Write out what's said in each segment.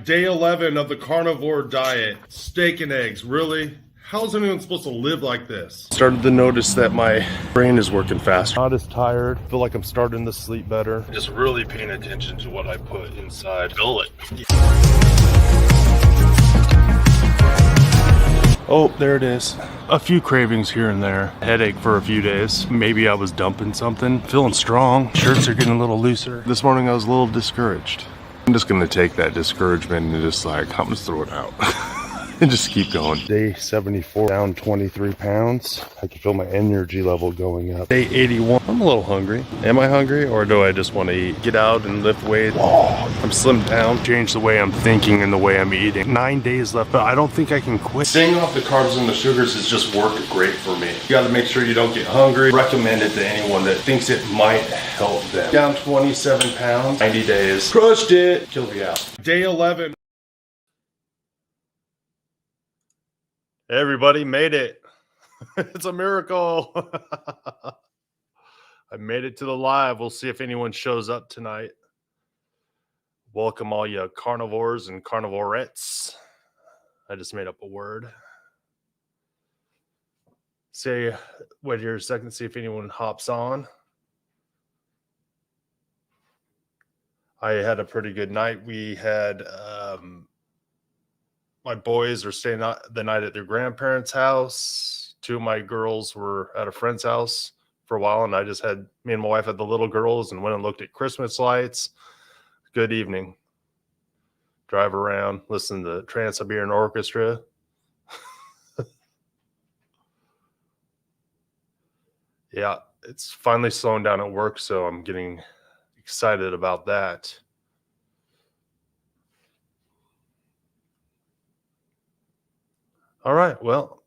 Day 11 of the carnivore diet. Steak and eggs, really? How is anyone supposed to live like this? Started to notice that my brain is working faster. Not as tired. Feel like I'm starting to sleep better. Just really paying attention to what I put inside. Feel it. Oh, there it is. A few cravings here and there. Headache for a few days. Maybe I was dumping something. Feeling strong. Shirts are getting a little looser. This morning I was a little discouraged. I'm just gonna take that discouragement and just like, I'm gonna throw it out. And just keep going. Day 74, down 23 pounds. I can feel my energy level going up. Day 81, I'm a little hungry. Am I hungry or do I just want to eat? Get out and lift weight. Oh, I'm slimmed down. Change the way I'm thinking and the way I'm eating. 9 days left, but I don't think I can quit. Staying off the carbs and the sugars has just worked great for me. You gotta make sure you don't get hungry. Recommend it to anyone that thinks it might help them. Down 27 pounds, 90 days. Crushed it. Killed me out. Day 11. Everybody made it. It's a miracle. I made it to the live. We'll see if anyone shows up tonight. Welcome all you carnivores and carnivorettes. I just made up a word. Wait here a second, see if anyone hops on. I had a pretty good night. We had my boys are staying the night at their grandparents' house. 2 of my girls were at a friend's house for a while, and me and my wife had the little girls and went and looked at Christmas lights. Good evening. Drive around, listen to the Trans-Siberian Orchestra. Yeah, it's finally slowing down at work, so I'm getting excited about that. All right, well,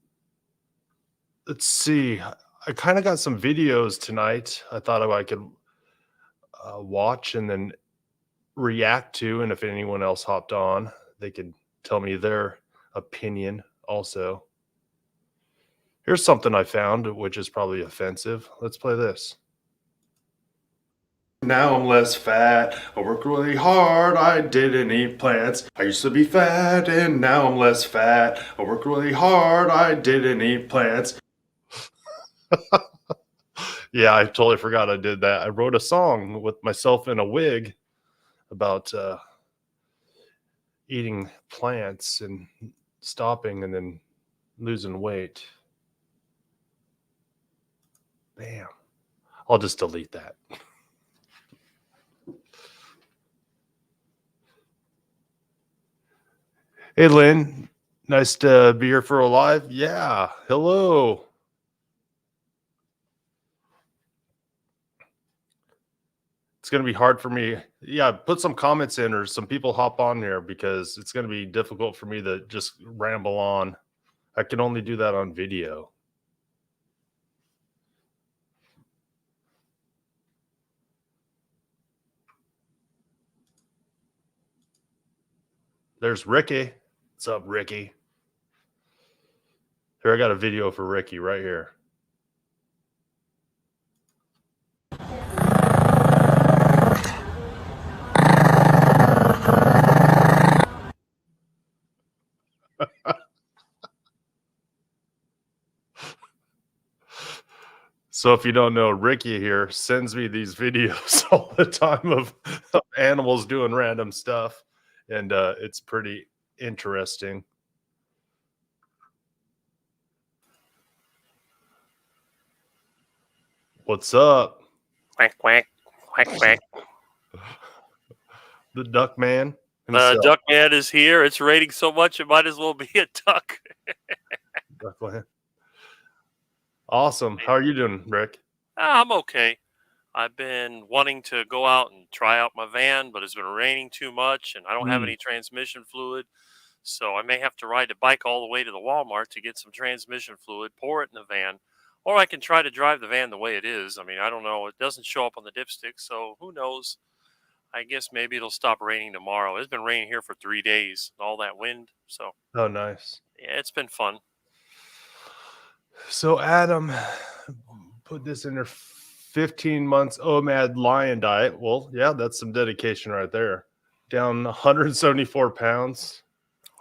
let's see. I kind of got some videos tonight I thought I could watch and then react to, and if anyone else hopped on, they could tell me their opinion also. Here's something I found, which is probably offensive. Let's play this. Now I'm less fat. I work really hard. I didn't eat plants. I used to be fat and now I'm less fat. I work really hard. I didn't eat plants. Yeah, I totally forgot I did that. I wrote a song with myself in a wig about eating plants and stopping and then losing weight. Bam. I'll just delete that. Hey, Lynn. Nice to be here for a live. Yeah. Hello. It's going to be hard for me. Yeah, put some comments in or some people hop on here because it's going to be difficult for me to just ramble on. I can only do that on video. There's Ricky. What's up, Ricky? Here, I got a video for Ricky right here. So if you don't know, Ricky here sends me these videos all the time of animals doing random stuff, and it's pretty interesting. What's up? Quack, quack, quack, quack. The duck man. The duck man is here. It's raining so much it might as well be a duck. Duckland. Awesome. How are you doing, Rick? I'm okay. I've been wanting to go out and try out my van, but it's been raining too much, and I don't have any transmission fluid. So I may have to ride the bike all the way to the Walmart to get some transmission fluid, pour it in the van, or I can try to drive the van the way it is. I mean, I don't know. It doesn't show up on the dipstick, so who knows? I guess maybe it'll stop raining tomorrow. It's been raining here for 3 days, all that wind. So. Oh, nice. Yeah, it's been fun. So Adam put this in there. 15 months OMAD lion diet. Well, yeah, that's some dedication right there. down 174 pounds.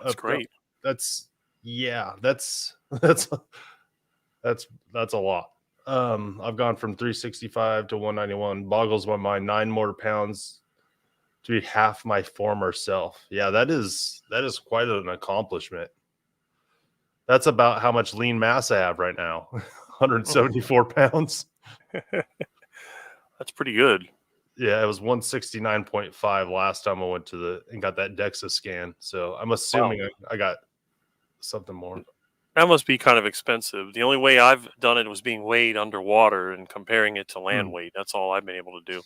That's great. That's that's that's that's a lot. I've gone from 365 to 191. Boggles my mind. 9 more pounds to be half my former self. Yeah, that is quite an accomplishment. That's about how much lean mass I have right now. 174 pounds. That's pretty good. Yeah, it was 169.5 last time I went to and got that DEXA scan. So I'm assuming I got something more. That must be kind of expensive. The only way I've done it was being weighed underwater and comparing it to land weight. That's all I've been able to do.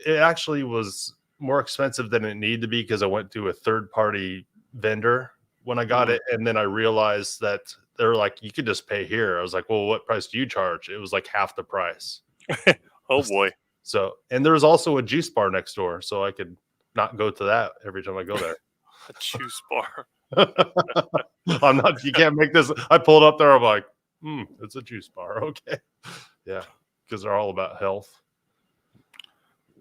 It actually was more expensive than it needed to be because I went to a third-party vendor when I got it, and then I realized that they're like, you could just pay here. I was like, well, what price do you charge? It was like half the price. Oh boy. So, and there was also a juice bar next door, so I could not go to that every time I go there. A juice bar. I'm not, you can't make this. I pulled up there. I'm like, it's a juice bar. Okay. Yeah. Because they're all about health.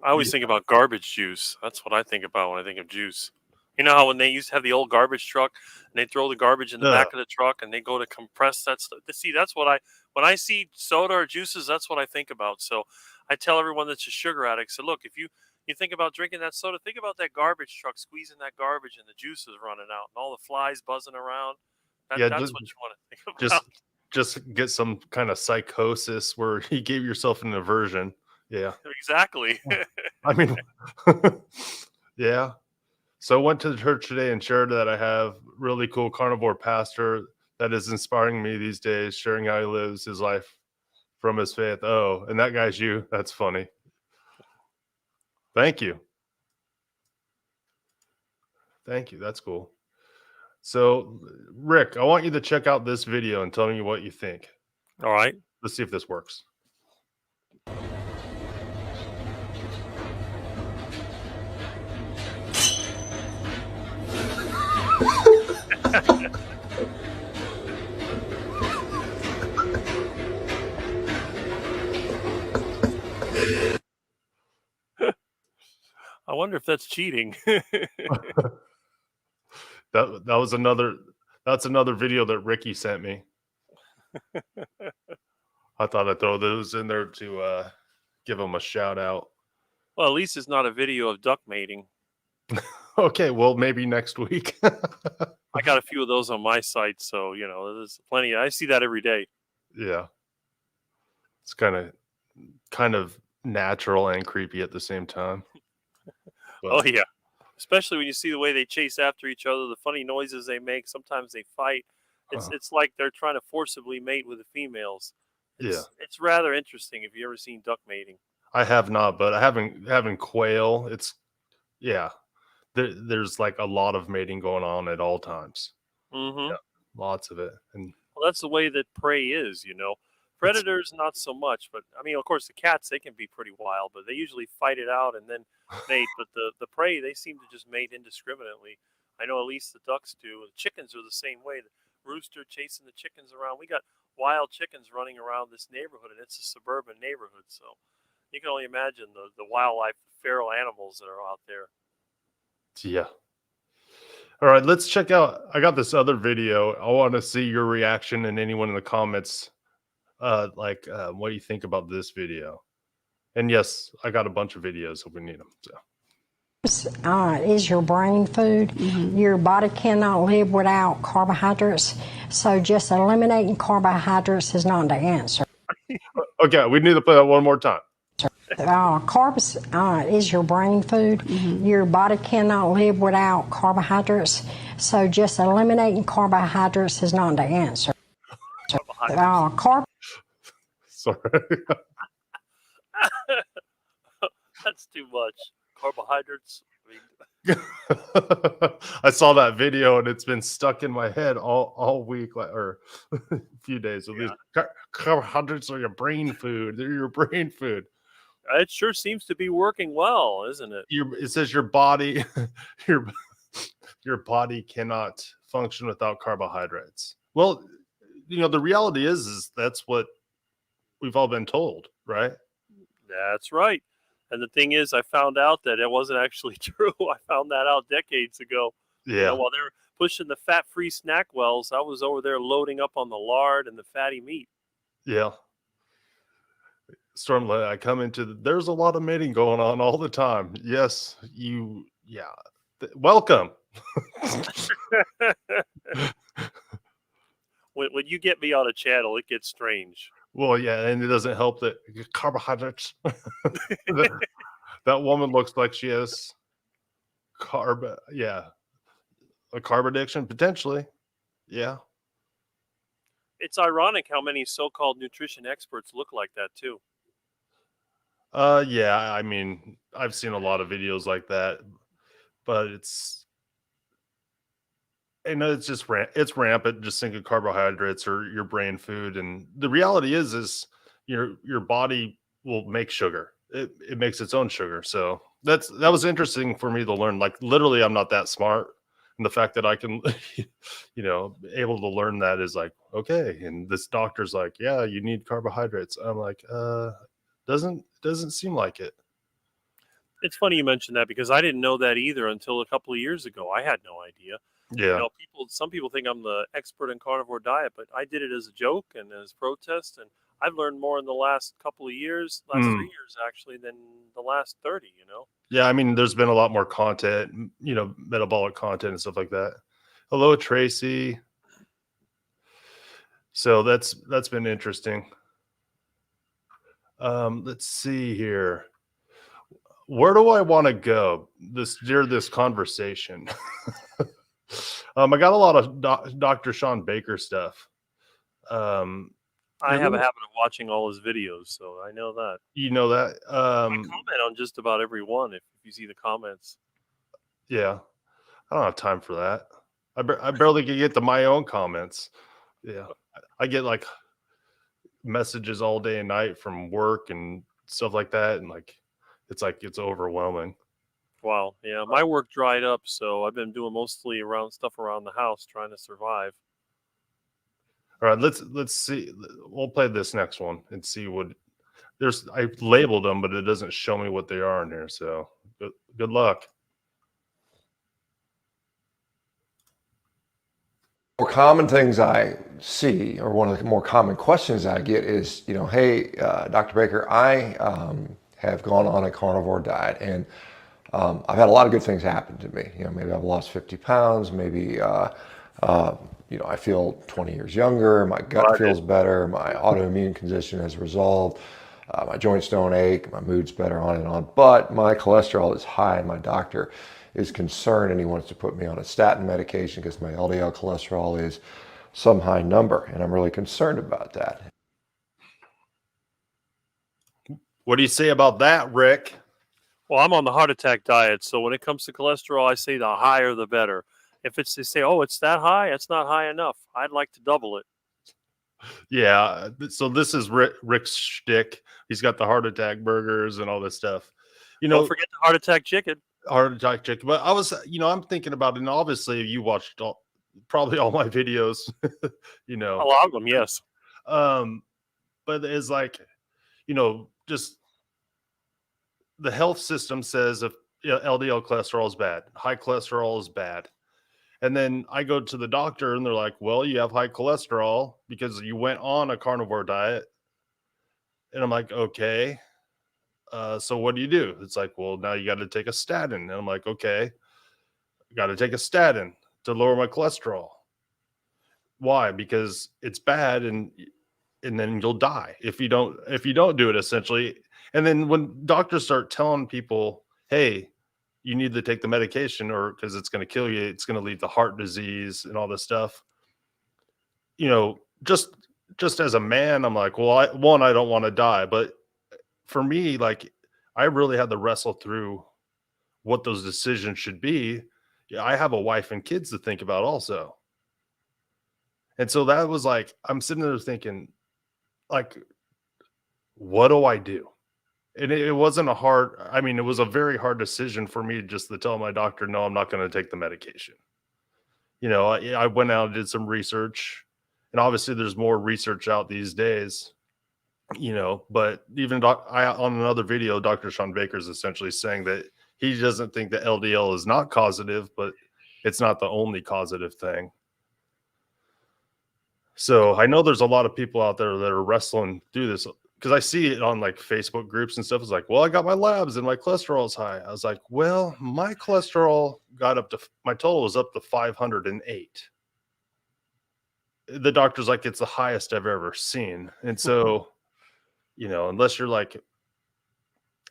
I always think about garbage juice. That's what I think about when I think of juice. You know how when they used to have the old garbage truck and they throw the garbage in the back of the truck and they go to compress that stuff. See, that's what when I see soda or juices, that's what I think about. So I tell everyone that's a sugar addict, so look, if you think about drinking that soda, think about that garbage truck squeezing that garbage and the juice is running out and all the flies buzzing around. That's what you want to think about. Just get some kind of psychosis where you gave yourself an aversion. Yeah. Exactly. I mean, yeah. So I went to the church today and shared that I have really cool carnivore pastor that is inspiring me these days, sharing how he lives his life from his faith. Oh, and that guy's you. That's funny. Thank you. Thank you. That's cool. So, Rick, I want you to check out this video and tell me what you think. All right. Let's see if this works. I wonder if that's cheating. That's another video that Ricky sent me. I thought I'd throw those in there to give him a shout out. Well, at least it's not a video of duck mating. Okay, well, maybe next week. I got a few of those on my site, so there's plenty. I see that every day. Yeah, it's kind of natural and creepy at the same time. But, oh yeah, especially when you see the way they chase after each other, the funny noises they make. Sometimes they fight. It's like they're trying to forcibly mate with the females. It's rather interesting if you ever seen duck mating. I have not, but having quail, there's like a lot of mating going on at all times. Mm-hmm. Yeah, lots of it. And well, that's the way that prey is, Predators, not so much, but I mean, of course, the cats, they can be pretty wild, but they usually fight it out and then mate. But the prey, they seem to just mate indiscriminately. I know at least the ducks do. The chickens are the same way. The rooster chasing the chickens around. We got wild chickens running around this neighborhood, and it's a suburban neighborhood, so you can only imagine the wildlife, feral animals that are out there. Yeah. All right, let's check out. I got this other video. I want to see your reaction and anyone in the comments. What do you think about this video? And yes, I got a bunch of videos if we need them. So. Is your brain food. Your body cannot live without carbohydrates, so just eliminating carbohydrates is not the answer. Okay, we need to play that one more time. Carbs is your brain food. Your body cannot live without carbohydrates, so just eliminating carbohydrates is not the answer. Sorry. That's too much. Carbohydrates. I saw that video and it's been stuck in my head all week, or a few days. Yeah. Carbohydrates are your brain food. They're your brain food. It sure seems to be working well, isn't it? It says your body, your body cannot function without carbohydrates. Well, the reality is that's what we've all been told, right? That's right. And the thing is, I found out that it wasn't actually true. I found that out decades ago. Yeah. While they were pushing the fat-free snack wells, I was over there loading up on the lard and the fatty meat. Yeah. Stormlight, I come into there's a lot of mating going on all the time. Yes, welcome. When you get me on a channel, it gets strange. Well, yeah, and it doesn't help that carbohydrates. that woman looks like she has a carb addiction potentially. Yeah. It's ironic how many so-called nutrition experts look like that too. Yeah, I mean, I've seen a lot of videos like that, but it's just it's rampant. Just think of carbohydrates or your brain food, and the reality is your body will make sugar. It makes its own sugar. So that was interesting for me to learn. Like literally, I'm not that smart, and the fact that I can, able to learn that is like okay. And this doctor's like, yeah, you need carbohydrates. I'm like, doesn't seem like it. It's funny you mentioned that because I didn't know that either until a couple of years ago. I had no idea. Yeah. Some people think I'm the expert in carnivore diet, but I did it as a joke and as protest, and I've learned more in the last couple of years, last 3 years actually, than the last 30. Yeah, I mean, there's been a lot more content, metabolic content and stuff like that. Hello, Tracy. So that's been interesting. Let's see here. Where do I want to go during this conversation? I got a lot of Dr. Sean Baker stuff. I have a habit of watching all his videos, so I know that. You know that? I comment on just about every one if you see the comments. Yeah. I don't have time for that. I barely can get to my own comments. Yeah. I get like messages all day and night from work and stuff like that. And it's overwhelming. Wow. Yeah. My work dried up, so I've been doing mostly stuff around the house trying to survive. All right, let's see. We'll play this next one and see what I labeled them, but it doesn't show me what they are in here. So good luck. More common things I see, or one of the more common questions I get is, hey, Dr. Baker, I have gone on a carnivore diet, and I've had a lot of good things happen to me. Maybe I've lost 50 pounds, maybe I feel 20 years younger, my gut feels better, my autoimmune condition has resolved, my joints don't ache, my mood's better, on and on. But my cholesterol is high, and my doctor is concerned, and he wants to put me on a statin medication because my LDL cholesterol is some high number, and I'm really concerned about that. What do you say about that, Rick? Well, I'm on the heart attack diet, so when it comes to cholesterol, I say the higher the better. If they say, oh, it's that high, it's not high enough. I'd like to double it. Yeah. So this is Rick's shtick. He's got the heart attack burgers and all this stuff. Don't forget the heart attack chicken. Heart attack chicken. But I was, I'm thinking about it, and obviously you watched probably all my videos. A lot of them, yes. But it's like, just the health system says if LDL cholesterol is bad, high cholesterol is bad. And then I go to the doctor and they're like, well, you have high cholesterol because you went on a carnivore diet. And I'm like, okay. So what do you do? It's like, well, now you got to take a statin. And I'm like, okay, got to take a statin to lower my cholesterol. Why? Because it's bad, and then you'll die if you don't do it, essentially. And then when doctors start telling people, hey, you need to take the medication, or because it's going to kill you, it's going to lead to heart disease and all this stuff. Just as a man, I'm like, well, I don't want to die. But for me, like, I really had to wrestle through what those decisions should be. Yeah, I have a wife and kids to think about also. And so that was like, I'm sitting there thinking, like, what do I do? And it wasn't it was a very hard decision for me just to tell my doctor, no, I'm not going to take the medication. I went out and did some research, and obviously there's more research out these days. But even on another video, Dr. Sean Baker is essentially saying that he doesn't think that LDL is not causative, but it's not the only causative thing. So I know there's a lot of people out there that are wrestling through this, because I see it on like Facebook groups and stuff. It's like, well, I got my labs and my cholesterol's high. I was like, well, my cholesterol got up to, my total was up to 508. The doctor's like, it's the highest I've ever seen. And so, unless you're like,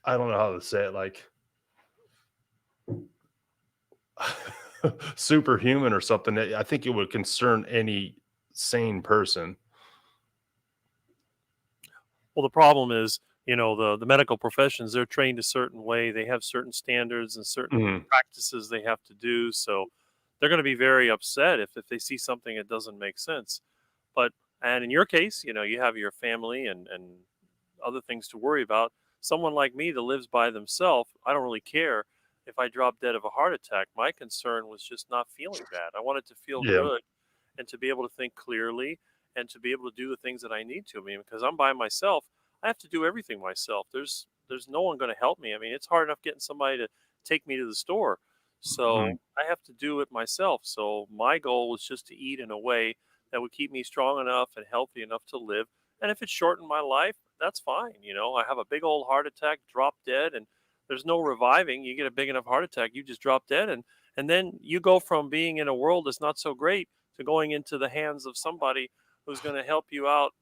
I don't know how to say it, like superhuman or something, I think it would concern any sane person. Well, the problem is, the medical professions, they're trained a certain way. They have certain standards and certain Mhm. practices they have to do. So they're going to be very upset if they see something that doesn't make sense. But, and in your case, you have your family and other things to worry about. Someone like me that lives by themselves, I don't really care if I drop dead of a heart attack. My concern was just not feeling bad. I wanted to feel Yeah. good and to be able to think clearly and to be able to do the things that I need to. I mean, because I'm by myself, I have to do everything myself. There's no one going to help me. I mean, it's hard enough getting somebody to take me to the store. Mhm. So I have to do it myself. So my goal was just to eat in a way that would keep me strong enough and healthy enough to live. And if it shortened my life, that's fine. I have a big old heart attack, drop dead, and there's no reviving. You get a big enough heart attack, you just drop dead, and then you go from being in a world that's not so great to going into the hands of somebody who's going to help you out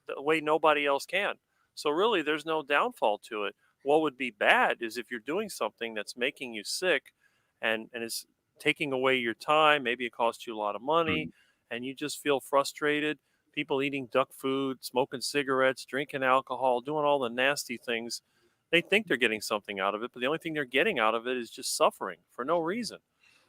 the way nobody else can. So really, there's no downfall to it. What would be bad is if you're doing something that's making you sick, and is taking away your time. Maybe it costs you a lot of money, Mhm. and you just feel frustrated. People eating duck food, smoking cigarettes, drinking alcohol, doing all the nasty things. They think they're getting something out of it, but the only thing they're getting out of it is just suffering for no reason.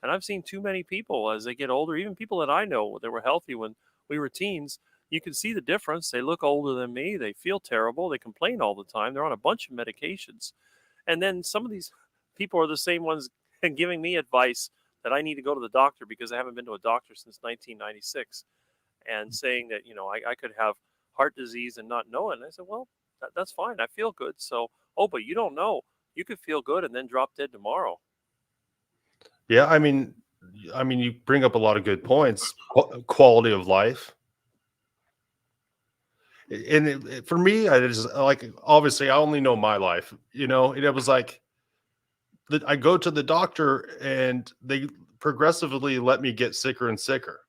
And I've seen too many people as they get older, even people that I know that were healthy when we were teens. You can see the difference. They look older than me. They feel terrible. They complain all the time. They're on a bunch of medications. And then some of these people are the same ones giving me advice that I need to go to the doctor because I haven't been to a doctor since 1996, and saying that, I could have heart disease and not know it. And I said, well, that's fine. I feel good. So, oh, but you don't know. You could feel good and then drop dead tomorrow. Yeah, I mean, you bring up a lot of good points. Quality of life, and for me, I just like, obviously I only know my life, and it was like that I go to the doctor and they progressively let me get sicker and sicker,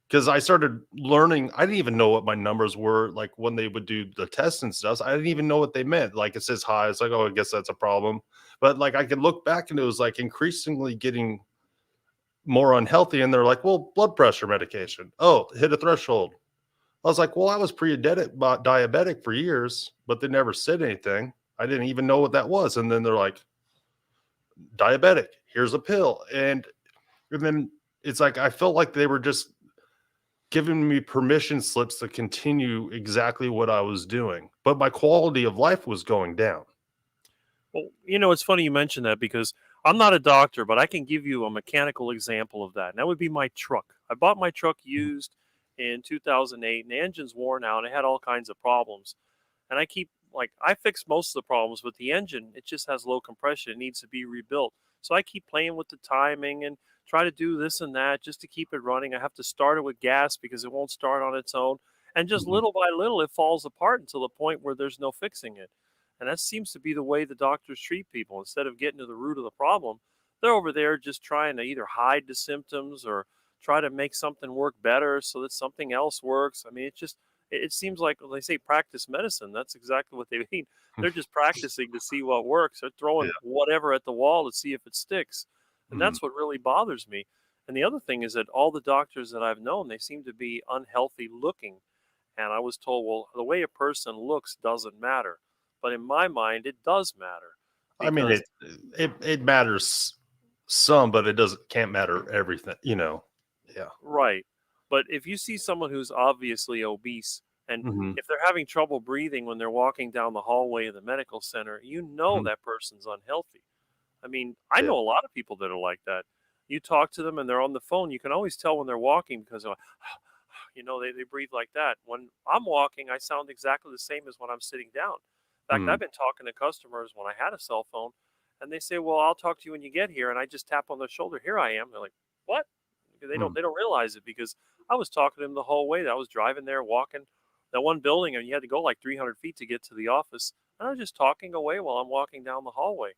because I started learning. I didn't even know what my numbers were like when they would do the tests and stuff. I didn't even know what they meant. Like, it says high, it's like, oh, I guess that's a problem. But like, I could look back and it was like increasingly getting more unhealthy, and they're like, well, blood pressure medication, oh, hit a threshold. I was like, well, I was diabetic for years, but they never said anything. I didn't even know what that was. And then they're like, diabetic, here's a pill. And then it's like, I felt like they were just giving me permission slips to continue exactly what I was doing, but my quality of life was going down. Well, it's funny you mentioned that because I'm not a doctor, but I can give you a mechanical example of that. And that would be my truck. I bought my truck used in 2008, and the engine's worn out. And it had all kinds of problems. And I fixed most of the problems with the engine. It just has low compression. It needs to be rebuilt. So I keep playing with the timing and try to do this and that just to keep it running. I have to start it with gas because it won't start on its own. And just Mhm. little by little, it falls apart until the point where there's no fixing it. And that seems to be the way the doctors treat people. Instead of getting to the root of the problem, they're over there just trying to either hide the symptoms or try to make something work better so that something else works. I mean, it seems like when they say practice medicine, that's exactly what they mean. They're just practicing to see what works. They're Yeah. throwing whatever at the wall to see if it sticks. And Mhm. that's what really bothers me. And the other thing is that all the doctors that I've known, they seem to be unhealthy looking. And I was told, well, the way a person looks doesn't matter. But in my mind, it does matter I mean, because it matters some, but it doesn't can't matter everything. Yeah. right. But if you see someone who's obviously obese, and Mhm. if they're having trouble breathing when they're walking down the hallway of the medical center, you know Mhm. that person's unhealthy. I mean, I Yeah. know a lot of people that are like that. You talk to them and they're on the phone. You can always tell when they're walking because they're like, They breathe like that. When I'm walking, I sound exactly the same as when I'm sitting down. In fact, I've been talking to customers when I had a cell phone, and they say, "Well, I'll talk to you when you get here," and I just tap on their shoulder. Here I am. They're like, "What?" Because they don't realize it, because I was talking to them the whole way. I was driving there, walking that one building, and you had to go like 300 feet to get to the office. And I was just talking away while I'm walking down the hallway.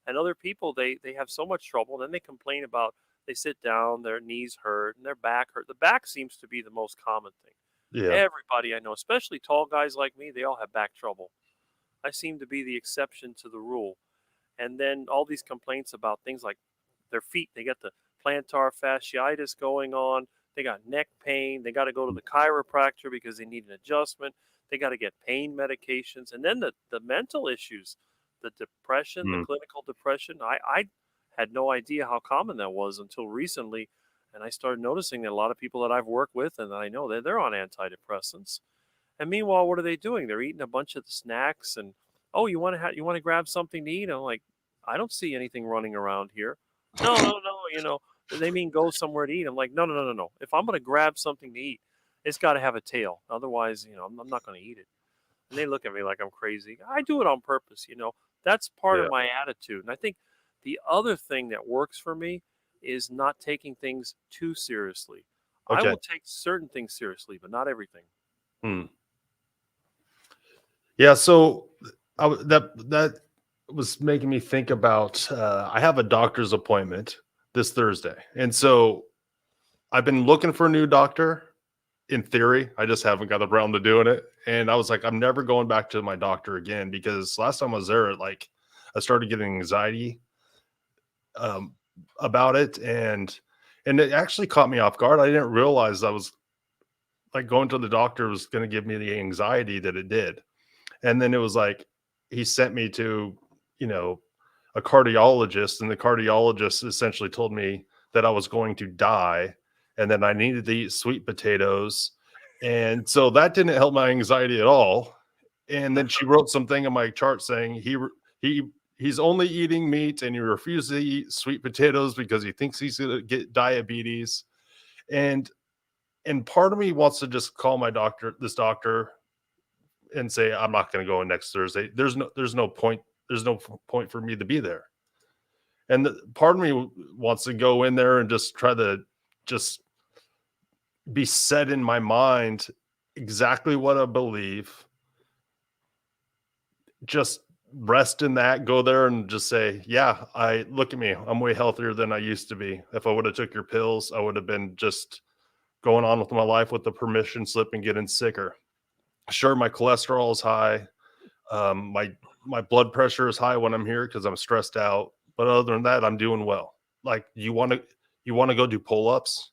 And other people, they have so much trouble. And then they complain about, they sit down, their knees hurt and their back hurt. The back seems to be the most common thing. Yeah. Everybody I know, especially tall guys like me, they all have back trouble. I seem to be the exception to the rule. And then all these complaints about things like their feet. They got the plantar fasciitis going on. They got neck pain. They got to go to the chiropractor because they need an adjustment. They got to get pain medications. And then the mental issues, the depression, the clinical depression. I had no idea how common that was until recently. And I started noticing that a lot of people that I've worked with and that I know, they're on antidepressants. And meanwhile, what are they doing? They're eating a bunch of the snacks and, oh, you want to grab something to eat? I'm like, I don't see anything running around here. No, no, no. They mean go somewhere to eat. I'm like, no, no, no, no, no. If I'm going to grab something to eat, it's got to have a tail. Otherwise, I'm not going to eat it. And they look at me like I'm crazy. I do it on purpose. That's part Yeah. of my attitude. And I think the other thing that works for me is not taking things too seriously. I Okay. will take certain things seriously, but not everything. Yeah. So that was making me think about, I have a doctor's appointment this Thursday. And so I've been looking for a new doctor. In theory, I just haven't got around to doing it. And I was like, I'm never going back to my doctor again, because last time I was there, like, I started getting anxiety about it. And it actually caught me off guard. I didn't realize I was like going to the doctor was going to give me the anxiety that it did. And then it was like, he sent me to, a cardiologist, and the cardiologist essentially told me that I was going to die and then I needed to eat sweet potatoes. And so that didn't help my anxiety at all. And then she wrote something in my chart saying he's only eating meat and he refuses to eat sweet potatoes because he thinks he's going to get diabetes. And part of me wants to just call this doctor and say, I'm not going to go in next Thursday. There's no point. There's no point for me to be there. And part of me wants to go in there and just try to just be set in my mind exactly what I believe. Just rest in that, go there and just say, yeah, look at me. I'm way healthier than I used to be. If I would have took your pills, I would have been just going on with my life with the permission slip and getting sicker. Sure, my cholesterol is high. My blood pressure is high when I'm here because I'm stressed out. But other than that, I'm doing well. Like, you want to go do pull-ups?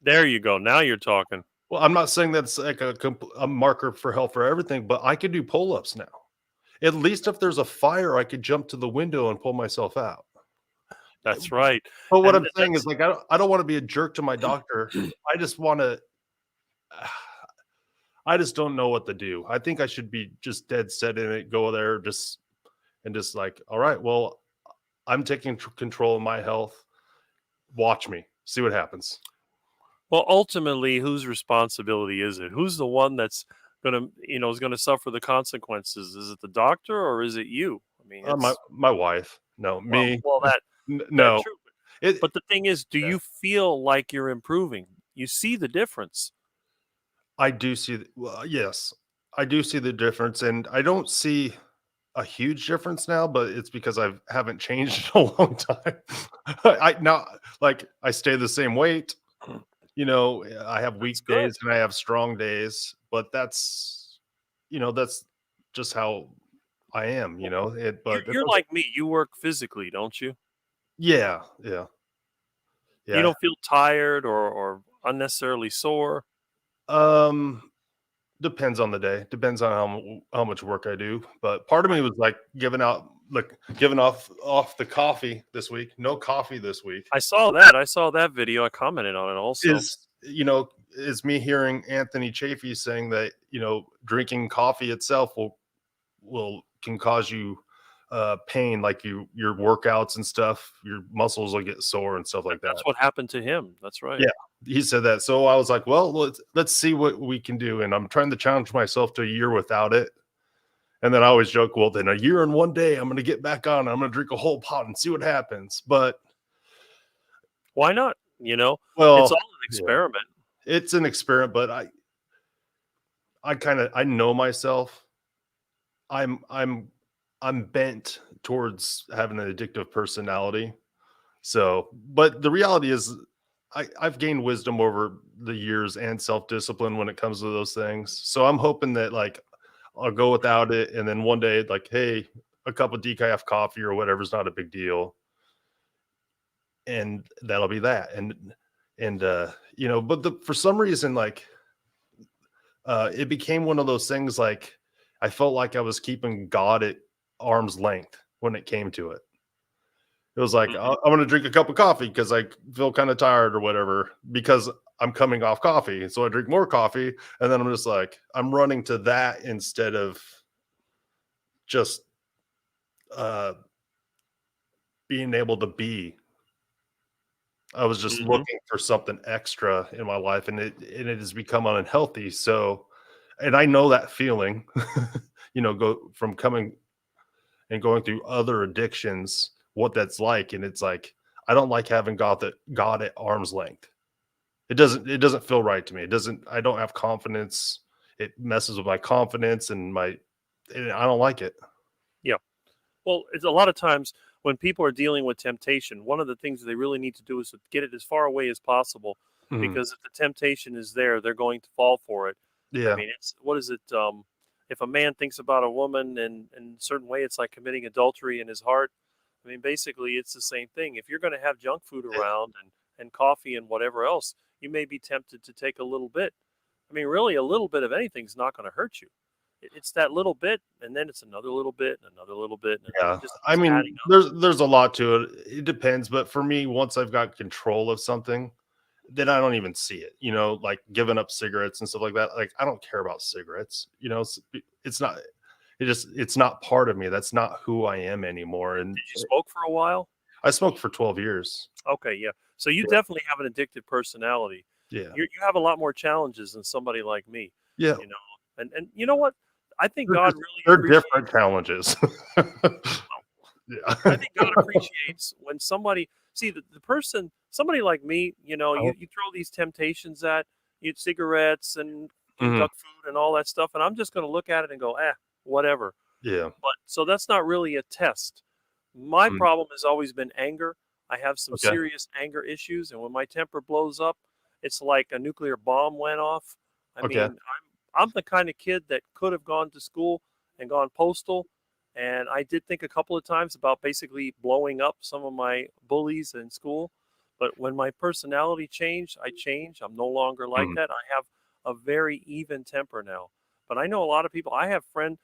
There you go. Now you're talking. Well, I'm not saying that's like a marker for health for everything, but I can do pull-ups now. At least if there's a fire, I could jump to the window and pull myself out. That's right. But what I'm saying is, like, I don't want to be a jerk to my doctor. I just want to. I just don't know what to do. I think I should be just dead set in it. Go there, just like, all right, well, I'm taking control of my health. Watch me, see what happens. Well, ultimately, whose responsibility is it? Who's the one that's is gonna suffer the consequences? Is it the doctor or is it you? I mean, my wife. No, me. Well, no. That's true. But the thing is, do you feel like you're improving? You see the difference. I do see. Well, yes, I do see the difference, and I don't see a huge difference now, but it's because I haven't changed in a long time. I stay the same weight. I have weak days and I have strong days, but that's just how I am, but you're like me. You work physically, don't you? Yeah. You don't feel tired or unnecessarily sore? Depends on the day. Depends on how much work I do. But part of me was like giving off the coffee this week. No coffee this week. I saw that video. I commented on it also. Is me hearing Anthony Chafee saying that, drinking coffee itself can cause you pain, like your workouts and stuff, your muscles will get sore and stuff like that. That's what happened to him. That's right. Yeah, he said that. So I was like, well, let's see what we can do. And I'm trying to challenge myself to a year without it. And then I always joke, well, then a year and 1 day, I'm going to get back on. I'm going to drink a whole pot and see what happens. But Why not? You know, it's well, all an yeah, experiment. it's an experiment. But I know myself. I'm bent towards having an addictive personality. So, but the reality is, I've gained wisdom over the years and self discipline when it comes to those things. So I'm hoping that like I'll go without it, and then one day, like, hey, a cup of decaf coffee or whatever is not a big deal, and that'll be that. But for some reason, like, it became one of those things. Like, I felt like I was keeping God at arm's length when it came to it. It was like, Mhm. I'm going to drink a cup of coffee because I feel kind of tired or whatever, because I'm coming off coffee. So I drink more coffee. And then I'm just like, I'm running to that instead of just uh, being able to be. I was just Mhm. looking for something extra in my life, and it has become unhealthy. So, and I know that feeling, go from coming and going through other addictions, what that's like. And it's like, I don't like having God at arm's length. It doesn't feel right to me. I don't have confidence. It messes with my confidence and I don't like it. Yeah. Well, it's a lot of times when people are dealing with temptation, one of the things they really need to do is to get it as far away as possible, Mhm. because if the temptation is there, they're going to fall for it. I Yeah. mean, it's what is it? If a man thinks about a woman in a certain way, it's like committing adultery in his heart. I mean, basically, it's the same thing. If you're going to have junk food Yeah. around and coffee and whatever else, you may be tempted to take a little bit. I mean, really, a little bit of anything's not going to hurt you. It's that little bit, and then it's another little bit, and another little bit, and it Yeah. just I keeps adding mean, up. there's a lot to it. It depends, but for me, once I've got control of something, then I don't even see it. Like giving up cigarettes and stuff like that. Like, I don't care about cigarettes. It's not. It's not part of me. That's not who I am anymore. And Did you smoke for a while? I smoked for 12 years. Okay, yeah. So you Yeah. definitely have an addictive personality. Yeah. You have a lot more challenges than somebody like me, Yeah. you know. And you know what? I think They're God just really they're different appreciates. challenges. I Yeah. think God appreciates when somebody see the person, somebody like me, Uh-huh. you throw these temptations at you, cigarettes and Mhm. junk food and all that stuff, and I'm just going to look at it and go, whatever. Yeah. But so that's not really a test. My Mm. problem has always been anger. I have some Okay. serious anger issues, and when my temper blows up, it's like a nuclear bomb went off. I Okay. mean, I'm the kind of kid that could have gone to school and gone postal, and I did think a couple of times about basically blowing up some of my bullies in school. But when my personality changed, I changed. I'm no longer like Mhm. that. I have a very even temper now. But I know a lot of people. I have a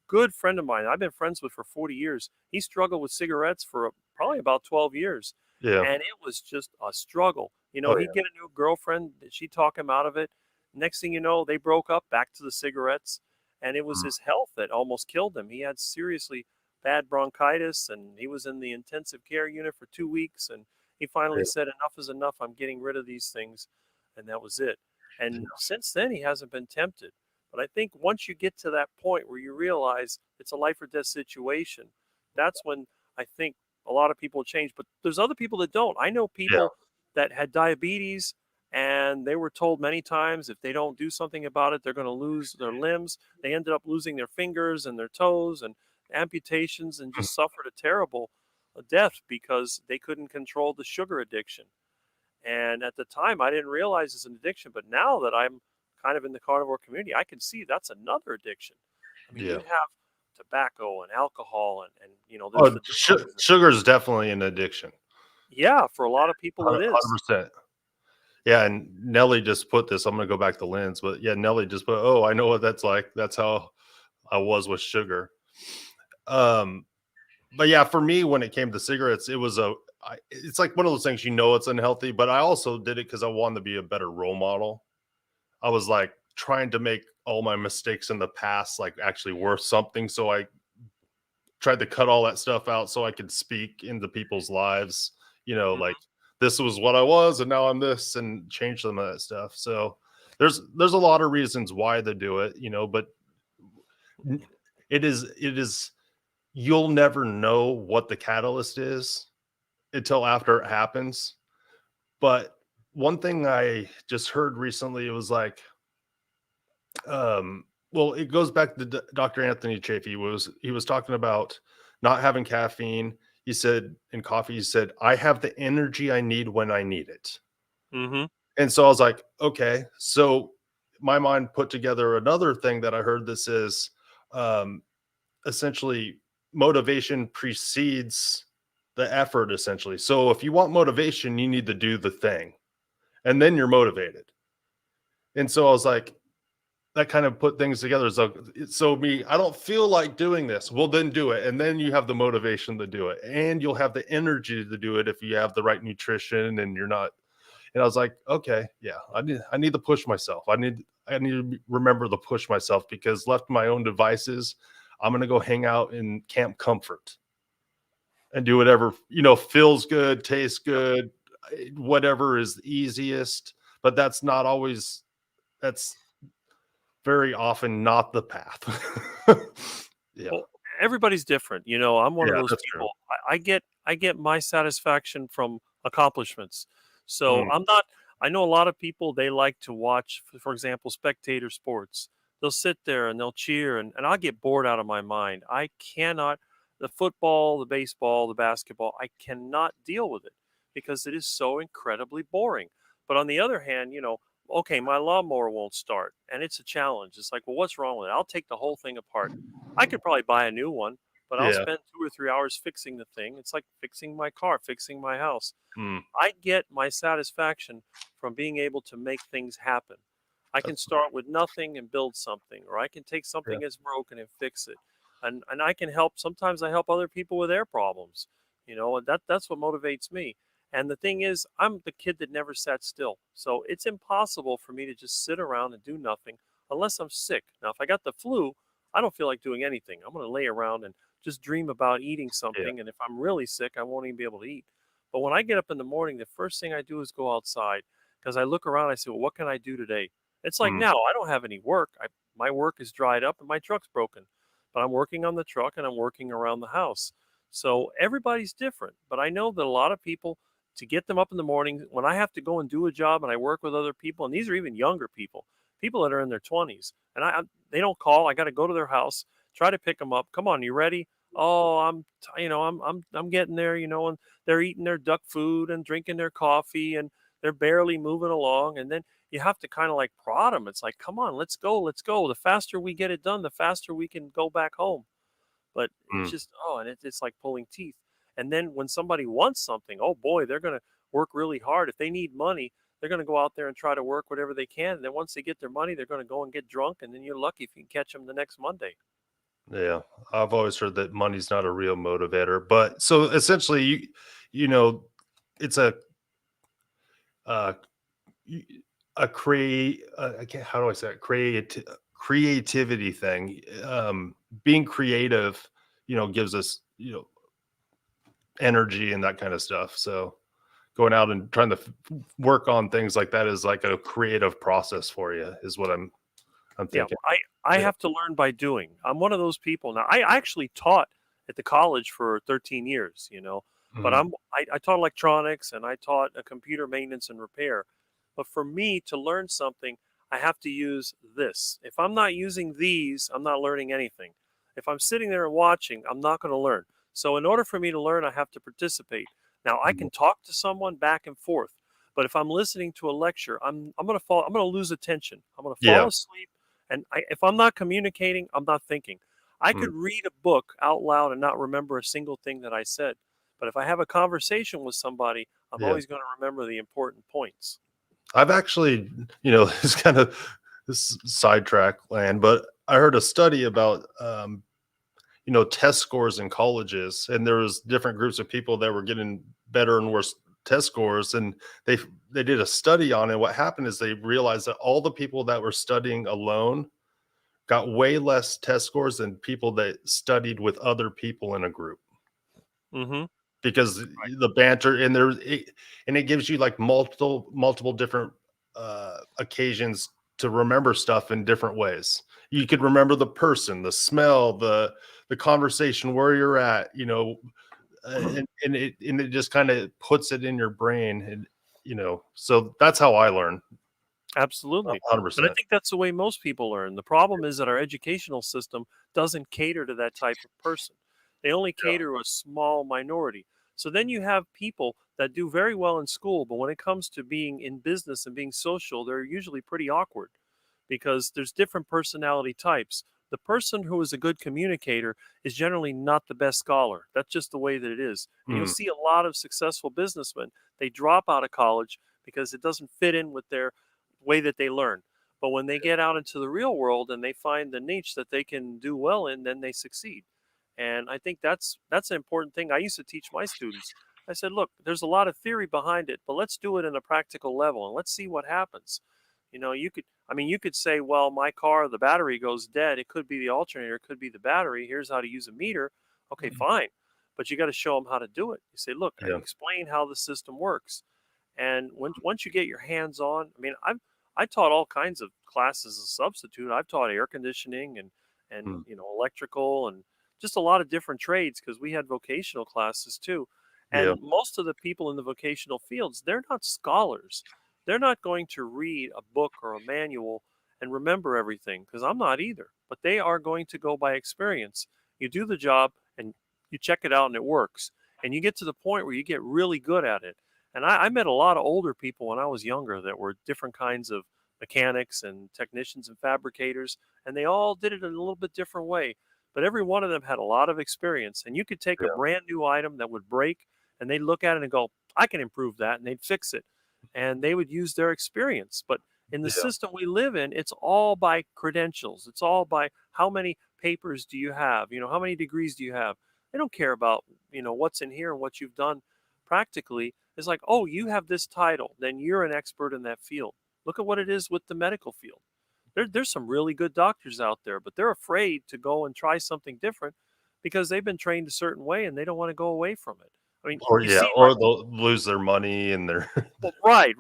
good friend of mine I've been friends with for 40 years. He struggled with cigarettes for probably about 12 years. Yeah. And it was just a struggle. Oh, He'd get a new girlfriend, she'd talk him out of it. Next thing you know, they broke up, back to the cigarettes. And it was yeah. his health that almost killed him. He had seriously bad bronchitis, and he was in the intensive care unit for 2 weeks. And he finally Yeah. said, enough is enough. I'm getting rid of these things. And that was it. And Yeah. since then, he hasn't been tempted. But I think once you get to that point where you realize it's a life or death situation, that's when I think a lot of people change. But there's other people that don't. I know Yeah. people that had diabetes, and they were told many times if they don't do something about it, they're going to lose their limbs. They ended up losing their fingers and their toes and amputations, and Mhm. just suffered a terrible death because they couldn't control the sugar addiction. And at the time, I didn't realize it's an addiction. But now that I'm kind of in the carnivore community, I can see that's another addiction. I mean, you Yeah. have tobacco and alcohol, and there's Oh, the drugs. sugar is definitely an addiction. Yeah, for a lot of people, it is. 100%. Yeah, and Nelly just put this. I'm gonna go back to Lynn's, but yeah, Nelly just put, "Oh, I know what that's like. That's how I was with sugar." Um, but yeah, for me, when it came to cigarettes, it's like one of those things, it's unhealthy, but I also did it because I wanted to be a better role model. I was like trying to make all my mistakes in the past like actually worth something. So I tried to cut all that stuff out so I could speak into people's lives, like Hmm. this was what I was and now I'm this, and change some of that stuff. So there's a lot of reasons why they do it, but it is you'll never know what the catalyst is until after it happens. But one thing I just heard recently, it was like, well, it goes back to Dr. Anthony Chaffee. He was talking about not having caffeine. He said in coffee, he said, I have the energy I need when I need it. Hmm. And so I was like, okay. So my mind put together another thing that I heard. This is um, essentially motivation precedes the effort, essentially. So if you want motivation, you need to do the thing, and then you're motivated. And so I was like, that kind of put things together. So me, I don't feel like doing this. Well, then do it. And then you have the motivation to do it. And you'll have the energy to do it if you have the right nutrition and you're not. And I was like, okay, yeah, I need to push myself. I need to remember to push myself, because left to my own devices, I'm gonna go hang out in Camp Comfort and do whatever, feels good, tastes Yep. good, whatever is easiest. But that's very often not the path. Yeah. Well, everybody's different. I'm one of Yeah, those that's true. people. I get my satisfaction from accomplishments. So Mm, I'm not. I know a lot of people, they like to watch, for example, spectator sports. They'll sit there and they'll cheer, and I'll get bored out of my mind. I cannot. The football, the baseball, the basketball, I cannot deal with it because it is so incredibly boring. But on the other hand, okay, my lawnmower won't start, and it's a challenge. It's like, well, what's wrong with it? I'll take the whole thing apart. I could probably buy a new one, but I'll yeah. spend 2 or 3 hours fixing the thing. It's like fixing my car, fixing my house. Mm, I get my satisfaction from being able to make things happen. I can that's start with nothing and build something, or I can take yeah. something that's broken and fix it. And I can help. Sometimes I help other people with their problems, and that's what motivates me. And the thing is, I'm the kid that never sat still. So it's impossible for me to just sit around and do nothing unless I'm sick. Now, if I got the flu, I don't feel like doing anything. I'm going to lay around and just dream about eating Yeah. something. And if I'm really sick, I won't even be able to eat. But when I get up in the morning, the first thing I do is go outside because I look around. I say, well, what can I do today? It's like Mm, now I don't have any work. My work is dried up and my truck's broken, but I'm working on the truck and I'm working around the house. So everybody's different. But I know that a lot of people, to get them up in the morning, when I have to go and do a job and I work with other people, and these are even younger people that are in their 20s, and they don't call. I got to go to their house, try to pick them up. Come on, you ready? Oh, I'm getting there, and they're eating their duck food and drinking their coffee, and they're barely moving along. And then you have to kind of like prod them. It's like, come on, let's go, let's go. The faster we get it done, the faster we can go back home. But it's mm. just, and it's like pulling teeth. And then when somebody wants something, oh boy, they're going to work really hard. If they need money, they're going to go out there and try to work whatever they can. And then once they get their money, they're going to go and get drunk. And then you're lucky if you can catch them the next Monday. Yeah, I've always heard that money's not a real motivator, but so essentially, you know, it's uh, y- a create. I can't, how do I say it? Creativity thing. Being creative, gives us energy and that kind of stuff. So going out and trying to work on things like that is like a creative process for you, is what I'm Yeah, thinking. I Yeah. have to learn by doing. I'm one of those people now. I actually taught at the college for 13 years, but Mhm. I taught electronics and I taught computer maintenance and repair. But for me to learn something, I have to use this. If I'm not using these, I'm not learning anything. If I'm sitting there and watching, I'm not going to learn. So in order for me to learn, I have to participate. Now I Mhm. can talk to someone back and forth, but if I'm listening to a lecture, I'm going to fall. I'm going to lose attention. I'm going to fall Yeah. asleep, and if I'm not communicating, I'm not thinking. I Mm. could read a book out loud and not remember a single thing that I said. But if I have a conversation with somebody, I'm Yeah. always going to remember the important points. I've actually, it's kind of this sidetrack land, but I heard a study about, test scores in colleges, and there was different groups of people that were getting better and worse test scores, and they they did a study on it. What happened is they realized that all the people that were studying alone got way less test scores than people that studied with other people in a group. Mm-hmm. Because the banter and it gives you like multiple different occasions to remember stuff in different ways. You could remember the person, the smell, the conversation, where you're at, and it just kind of puts it in your brain, and so that's how I learn. Absolutely. 100%. And I think that's the way most people learn. The problem is that our educational system doesn't cater to that type of person. They only cater to a small minority. So then you have people that do very well in school, but when it comes to being in business and being social, they're usually pretty awkward because there's different personality types. The person who is a good communicator is generally not the best scholar. That's just the way that it is. And you'll see a lot of successful businessmen, they drop out of college because it doesn't fit in with their way that they learn. But when they get out into the real world and they find the niche that they can do well in, then they succeed. And I think that's an important thing. I used to teach my students. I said, look, there's a lot of theory behind it, but let's do it in a practical level and let's see what happens. You could say, well, my car, the battery goes dead. It could be the alternator, it could be the battery. Here's how to use a meter. Okay, fine. But you got to show them how to do it. You say, look, I explain how the system works. And once you get your hands on, I taught all kinds of classes as a substitute. I've taught air conditioning and electrical and just a lot of different trades because we had vocational classes too. And most of the people in the vocational fields, they're not scholars. They're not going to read a book or a manual and remember everything because I'm not either. But they are going to go by experience. You do the job and you check it out and it works. And you get to the point where you get really good at it. And I met a lot of older people when I was younger that were different kinds of mechanics and technicians and fabricators, and they all did it in a little bit different way. But every one of them had a lot of experience. And you could take a brand new item that would break, and they'd look at it and go, I can improve that, and they'd fix it. And they would use their experience. But in the system we live in, it's all by credentials. It's all by how many papers do you have? How many degrees do you have? They don't care about, what's in here and what you've done practically. It's like, oh, you have this title, then you're an expert in that field. Look at what it is with the medical field. There's some really good doctors out there, but they're afraid to go and try something different because they've been trained a certain way and they don't want to go away from it. I mean, Or you see, or they'll lose their money and their well, right.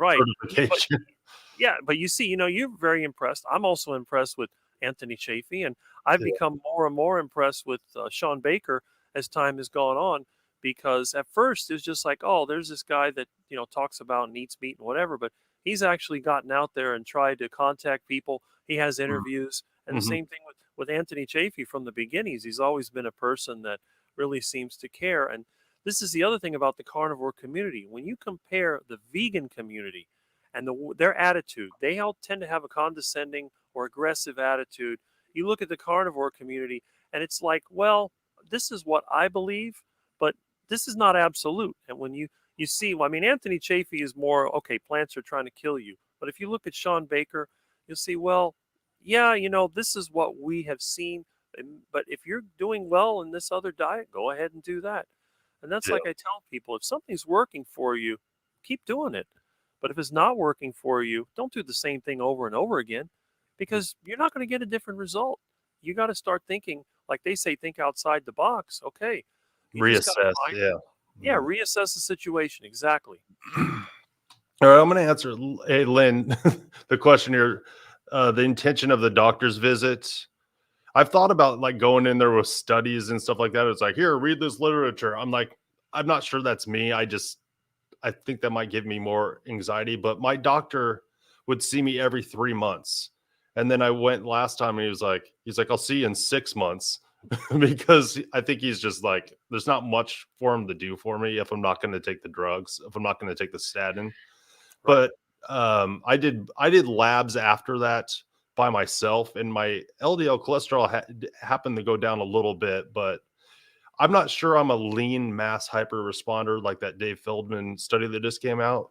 certification. But you see, you're very impressed. I'm also impressed with Anthony Chafee, and I've become more and more impressed with Sean Baker as time has gone on. Because at first it was just like, oh, there's this guy that talks about and eats meat and whatever, but he's actually gotten out there and tried to contact people. He has interviews, and the same thing with Anthony Chafee from the beginnings. He's always been a person that really seems to care. And this is the other thing about the carnivore community. When you compare the vegan community and their attitude, they all tend to have a condescending or aggressive attitude. You look at the carnivore community, and it's like, well, this is what I believe, but this is not absolute. And when you see, Anthony Chafee is more, okay, plants are trying to kill you. But if you look at Sean Baker, you'll see, well, yeah, this is what we have seen. But if you're doing well in this other diet, go ahead and do that. And that's like I tell people, if something's working for you, keep doing it. But if it's not working for you, don't do the same thing over and over again because you're not going to get a different result. You got to start thinking, like they say, think outside the box. Okay. Reassess. Reassess the situation. Exactly. All right, I'm going to answer, hey, Lynn, the question here, the intention of the doctor's visits. I've thought about like going in there with studies and stuff like that. It's like, here, read this literature. I'm like, I'm not sure that's me. I think that might give me more anxiety, but my doctor would see me every 3 months. And then I went last time and he's like, I'll see you in 6 months. Because I think he's just like, there's not much for him to do for me if I'm not going to take the drugs, if I'm not going to take the statin. Right. But I did labs after that by myself, and my LDL cholesterol happened to go down a little bit, but I'm not sure I'm a lean mass hyper responder like that Dave Feldman study that just came out.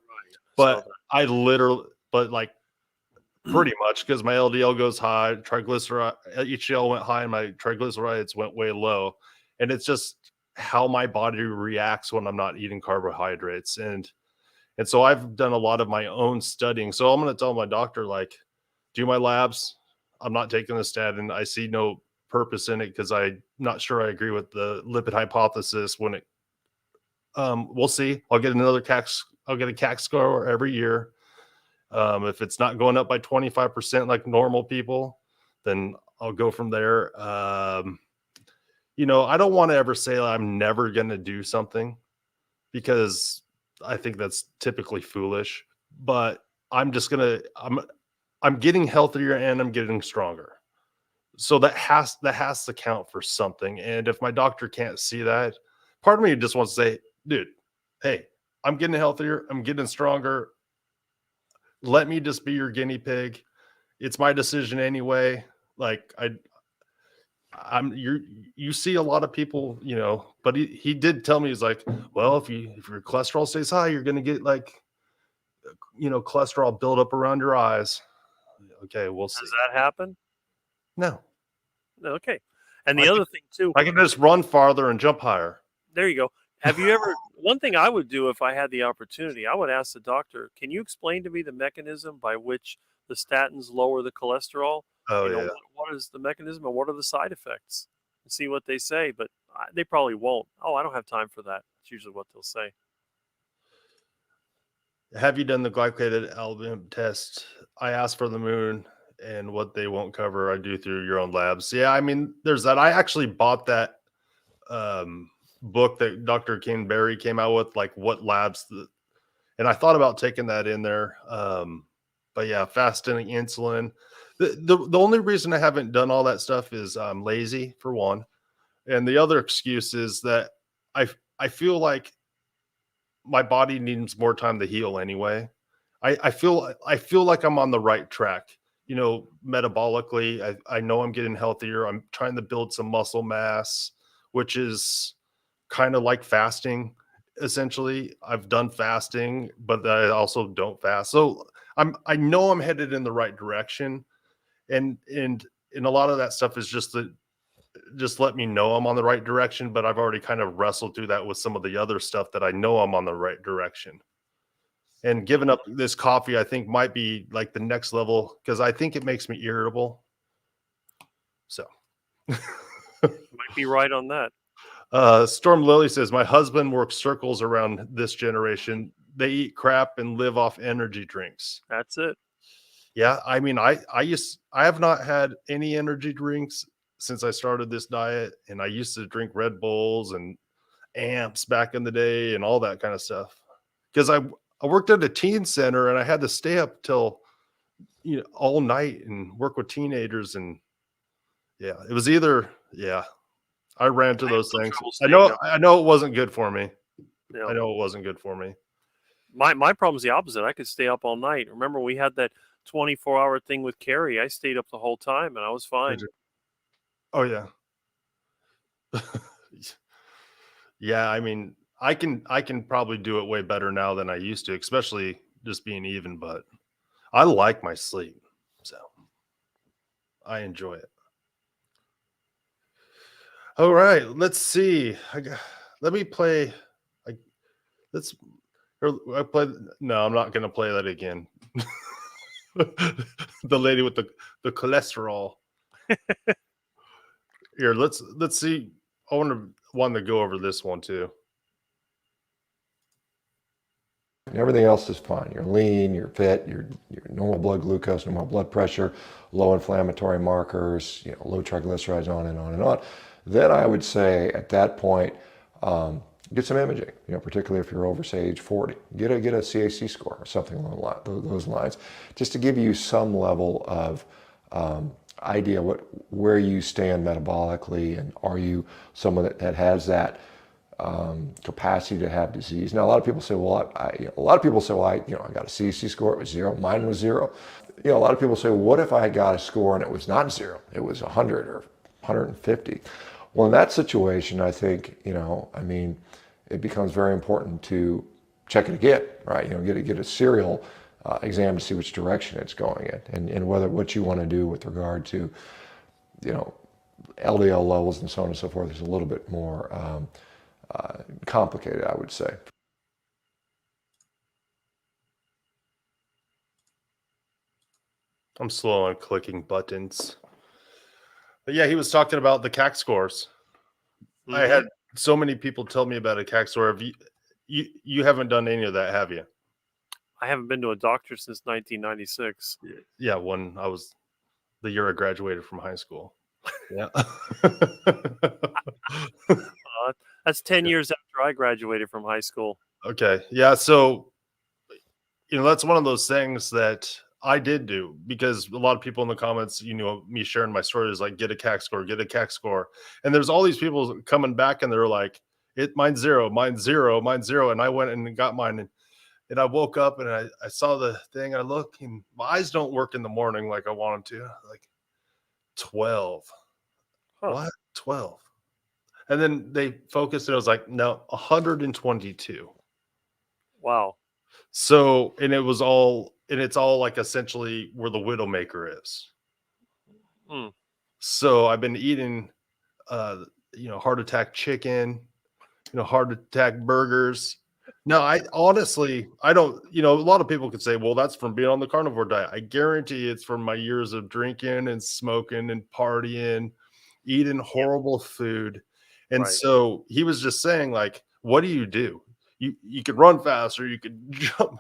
Right. But like pretty much, because my LDL goes high, triglyceride, HDL went high, and my triglycerides went way low. And it's just how my body reacts when I'm not eating carbohydrates. And so I've done a lot of my own studying. So I'm going to tell my doctor, like, do my labs. I'm not taking the statin. I see no purpose in it because I'm not sure I agree with the lipid hypothesis when it we'll see. I'll get another I'll get a CAC score every year. If it's not going up by 25% like normal people, then I'll go from there. You know, I don't want to ever say I'm never going to do something because I think that's typically foolish, but I'm getting healthier and I'm getting stronger. So that has to count for something. And if my doctor can't see that, part of me just wants to say, dude, hey, I'm getting healthier, I'm getting stronger. Let me just be your guinea pig. It's my decision anyway. Like you see a lot of people, you know, but he did tell me, he's like, well, if your cholesterol stays high, you're gonna get like, you know, cholesterol buildup around your eyes. Okay, we'll see. Does that happen? No. Okay. And I the can, other thing too, I can just run farther and jump higher. there you go. Have you ever? One thing I would do if I had the opportunity, I would ask the doctor, "Can you explain to me the mechanism by which the statins lower the cholesterol? Oh You know, yeah. what is the mechanism and what are the side effects?" And see what they say. But they probably won't. Oh, I don't have time for that. That's usually what they'll say. Have you done the glycated albumin test? I asked for the moon, and what they won't cover, I do through your own labs. Yeah, I mean, there's that. I actually bought that um, book that Dr. King Berry came out with, like what labs, and I thought about taking that in there. But yeah, fasting insulin. The only reason I haven't done all that stuff is I'm lazy for one, and the other excuse is that I I feel like my body needs more time to heal anyway. I feel like I'm on the right track. You know, metabolically, I know I'm getting healthier. I'm trying to build some muscle mass, which is kind of like fasting. Essentially, I've done fasting, but I also don't fast. So I know I'm headed in the right direction, and a lot of that stuff is just let me know I'm on the right direction, but I've already kind of wrestled through that with some of the other stuff that I know I'm on the right direction. And giving up this coffee, I think might be like the next level because I think it makes me irritable. So Might be right on that. Storm Lily says, my husband works circles around this generation. They eat crap and live off energy drinks. That's it. Yeah, I mean, I have not had any energy drinks since I started this diet, and I used to drink Red Bulls and amps back in the day and all that kind of stuff. Because I worked at a teen center and I had to stay up till all night and work with teenagers, and yeah, it was either I ran to I have those no things. trouble I staying know up. I know it wasn't good for me. You know, I know it wasn't good for me. my problem's the opposite. I could stay up all night. Remember, we had that 24-hour thing with Carrie. I stayed up the whole time and I was fine. Oh yeah. Yeah, I mean, I can probably do it way better now than I used to, especially just being even, but I like my sleep. So I enjoy it. All right, let's see. Let me play. I, let's. I play. No, I'm not going to play that again. The lady with the cholesterol. Here, let's see. I want to go over this one too. And everything else is fine. You're lean, you're fit, your normal blood glucose, normal blood pressure, low inflammatory markers, low triglycerides, on and on and on. Then I would say at that point, get some imaging. Particularly if you're over, say, age 40, get a CAC score or something along those lines, just to give you some level of idea where you stand metabolically, and are you someone that has that capacity to have disease. Now, a lot of people say, well, I got a CAC score, it was 0, mine was 0. A lot of people say, well, what if I got a score and it was not 0, it was 100 or 150? Well, in that situation, I think, it becomes very important to check it again, right? Get a serial exam to see which direction it's going in, and what you want to do with regard to, LDL levels and so on and so forth is a little bit more complicated, I would say. I'm slow on clicking buttons. But yeah, he was talking about the CAC scores. I Hmm. had so many people tell me about a CAC score. Have you haven't done any of that, have you? I haven't been to a doctor since 1996. Yeah, when I was the year I graduated from high school. Yeah. That's 10 years after I graduated from high school. Okay. Yeah. So, that's one of those things that I did do because a lot of people in the comments, me sharing my story is like, get a CAC score, get a CAC score. And there's all these people coming back and they're like, mine's zero, mine's zero, mine's zero. And I went and got mine. And I woke up and I saw the thing. I look and my eyes don't work in the morning like I want them to. Like 12. Huh. What? 12. And then they focused and it was like, no, 122. Wow. So, and it's all like essentially where the Widowmaker is. Hmm. So I've been eating, heart attack chicken, heart attack burgers. No, I honestly, I don't, a lot of people could say, well, that's from being on the carnivore diet. I guarantee it's from my years of drinking and smoking and partying, eating horrible food. And Right. so he was just saying, like, what do? You could run faster, you could jump,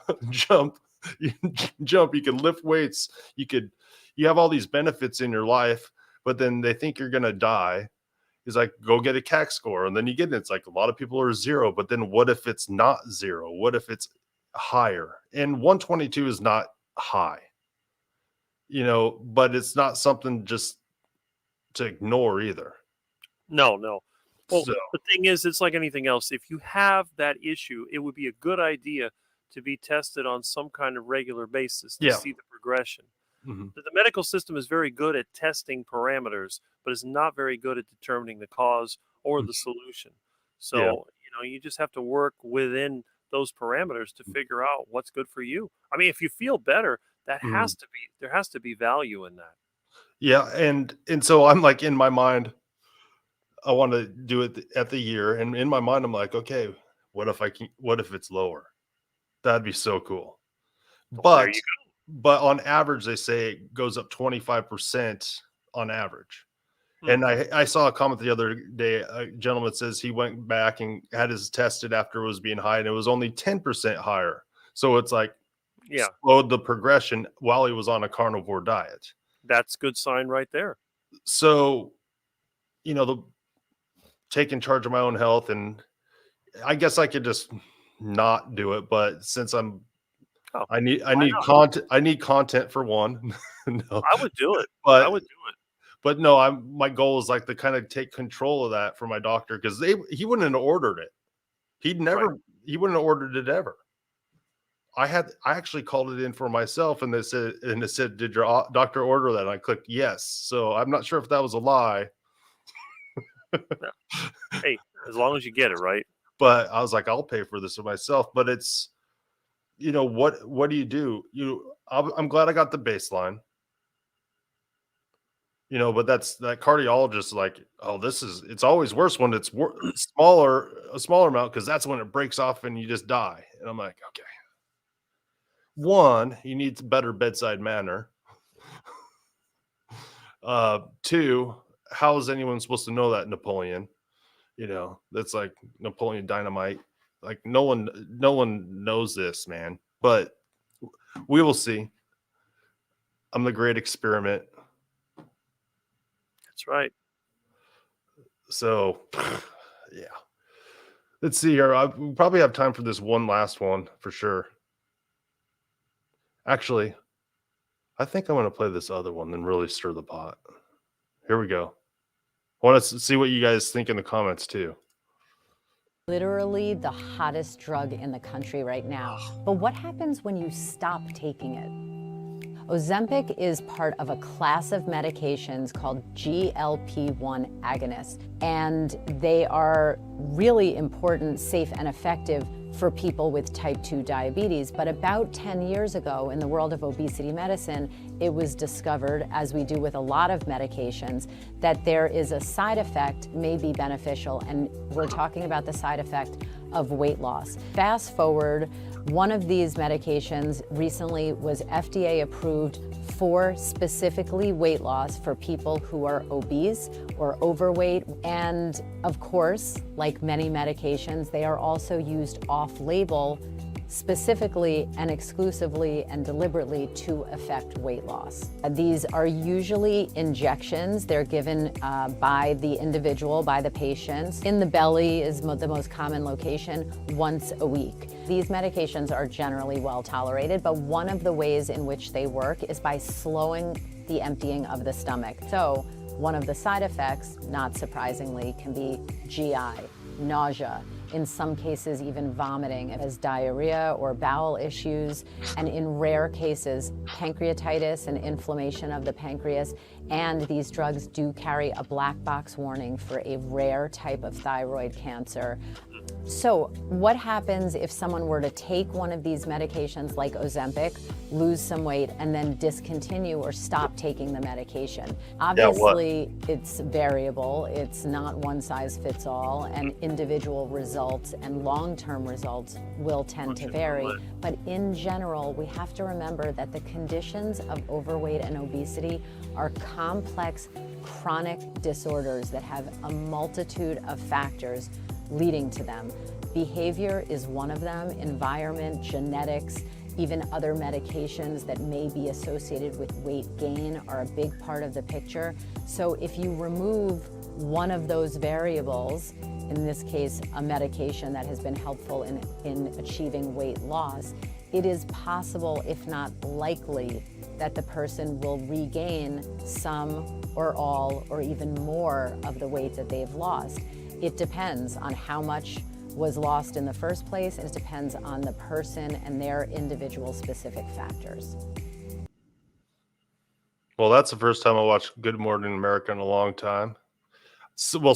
you can jump, you can lift weights, you have all these benefits in your life, but then they think you're gonna die. He's like, go get a CAC score. And then you get it. It's like a lot of people are zero, but then what if it's not zero? What if it's higher? And 122 is not high, but it's not something just to ignore either. No. Well, So, the thing is, it's like anything else. If you have that issue, it would be a good idea to be tested on some kind of regular basis to yeah. see the progression. Mm-hmm. The medical system is very good at testing parameters, but is not very good at determining the cause or the solution. So, Yeah. you just have to work within those parameters to figure out what's good for you. I mean, if you feel better, there has to be value in that. Yeah. And so I'm like, in my mind, I want to do it at the year. And in my mind, I'm like, okay, what if it's lower? That'd be so cool. There But you go. But on average, they say it goes up 25% on average. And I saw a comment the other day. A gentleman says he went back and had his tested after it was being high, and it was only 10% higher. So it's like slowed the progression while he was on a carnivore diet. That's a good sign right there. So, taking charge of my own health, and I guess I could just not do it. But since I need content. I need content for one. No, I would do it. But I would do it. But no, my goal is like to kind of take control of that for my doctor because he wouldn't have ordered it. He wouldn't have ordered it ever. I actually called it in for myself and it said, did your doctor order that? And I clicked yes. So I'm not sure if that was a lie. Hey, as long as you get it right. But I was like, I'll pay for this for myself. But it's, what do you do? I'm glad I got the baseline. But that cardiologist like, oh, it's always worse when it's a smaller amount because that's when it breaks off and you just die. And I'm like, okay. One, he needs better bedside manner. Two, how is anyone supposed to know that Napoleon? That's like Napoleon Dynamite. Like no one knows this, man. But we will see. I'm the great experiment. That's right. So, yeah. Let's see here. We probably have time for this one last one for sure. Actually, I think I'm going to play this other one and really stir the pot. Here we go. I want to see what you guys think in the comments too. Literally the hottest drug in the country right now. But what happens when you stop taking it? Ozempic is part of a class of medications called GLP-1 agonists, and they are really important, safe, and effective for people with type 2 diabetes. But about 10 years ago, in the world of obesity medicine, it was discovered, as we do with a lot of medications, that there is a side effect may be beneficial, and we're talking about the side effect of weight loss. Fast forward, one of these medications recently was FDA approved for specifically weight loss for people who are obese or overweight. And of course, like many medications, they are also used off-label specifically and exclusively and deliberately to affect weight loss. These are usually injections. They're given by the individual, by the patient. In the belly is the most common location, once a week. These medications are generally well tolerated, but one of the ways in which they work is by slowing the emptying of the stomach. So one of the side effects, not surprisingly, can be GI, nausea, in some cases even vomiting, as diarrhea or bowel issues, and in rare cases, pancreatitis and inflammation of the pancreas. And these drugs do carry a black box warning for a rare type of thyroid cancer. So what happens if someone were to take one of these medications like Ozempic, lose some weight, and then discontinue or stop taking the medication? Obviously, it's variable. It's not one size fits all, and individual results and long-term results will tend to vary. But in general, we have to remember that the conditions of overweight and obesity are complex chronic disorders that have a multitude of factors leading to them. Behavior is one of them, environment, genetics, even other medications that may be associated with weight gain are a big part of the picture. So if you remove one of those variables, in this case, a medication that has been helpful in achieving weight loss, it is possible, if not likely, that the person will regain some or all or even more of the weight that they've lost. It depends on how much was lost in the first place, and it depends on the person and their individual specific factors. Well, that's the first time I watched Good Morning America in a long time. So, well,